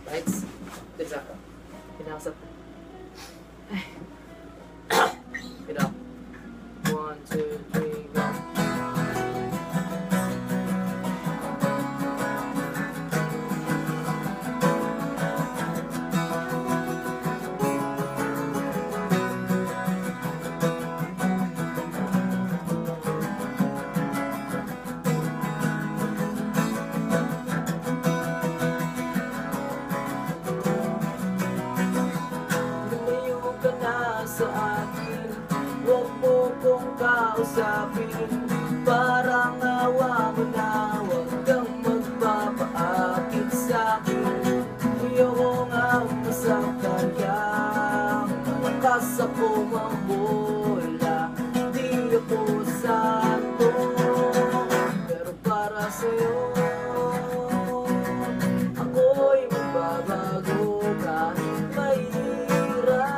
Lights. Dirza. Pinakasap. Ay. Get up. 1, 2, 3, go. Sa akin, huwag mo kong kausapin. Parang awa mo na, huwag kang magpapaakit sa'kin. Ayoko nga masaktan ka, malakas ako mambola. Di ako santo, pero para sa'yo ako'y magbabago kahit mahirap.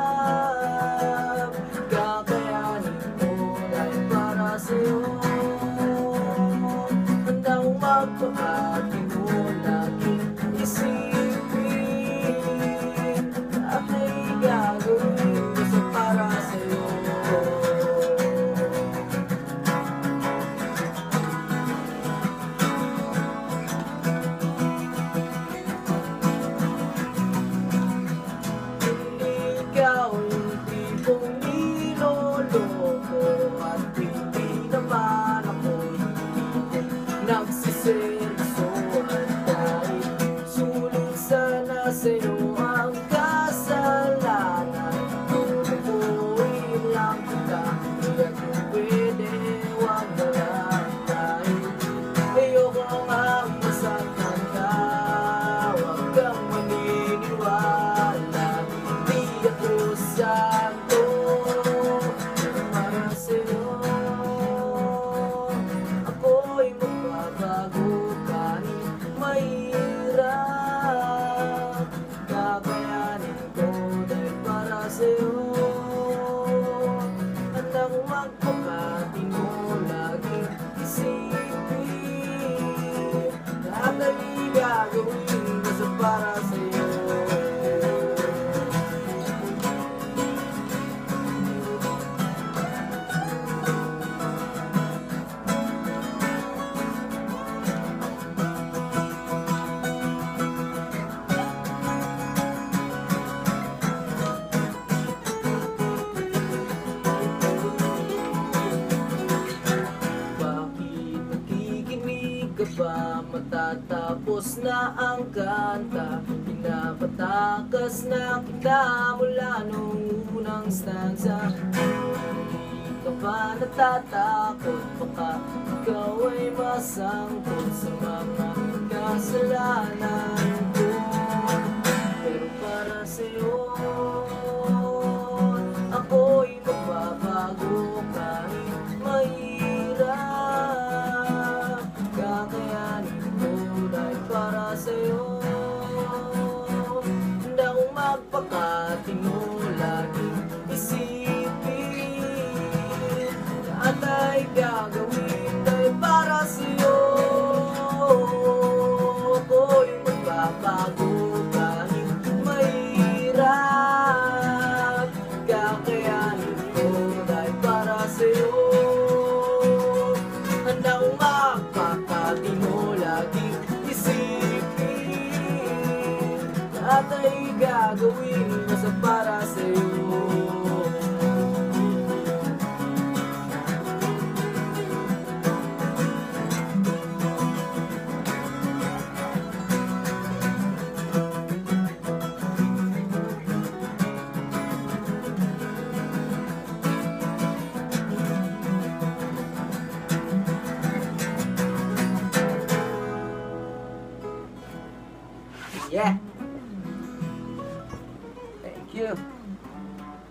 Handa kong magpapati mo laging isipin at may gagawin gusto para sa'yo. Hindi ikaw yung tipong niloloko at hindi naman ako nagsiseryoso at kahit sulit sana sa'yo ang kasalanan. Tutubuin lang kita, kaya kung pwede huwag na lang tayo. Ayoko nga masaktan ka, huwag kang maniniwala. Di ako santo, para sa'yo ako'y magbabago kahit mahirap. Kakayanin ko dahil para sa'yo. Handang magpakatino laging isipin lahat ay gagawin gusto para sa'yo. Matatapos na ang kanta, pinapatakas na kita mula nung unang stanza. Hindi ka ba natatakot? Baka ikaw ay masangkot sa mga kasalanan ko. Pero para sa'yo ako'y magbabago kahit mahirap. Kakayanin para sa'yo, handa kong magpakatino laging isipin lahat ay gagawin dahil para sa'yo. Ako'y magbabago kahit mahirap. Kakayanin ko dahil para sa'yo, handa kong magpakatino laging at ay gagawin basta para sa'yo. Yeah. Thank you.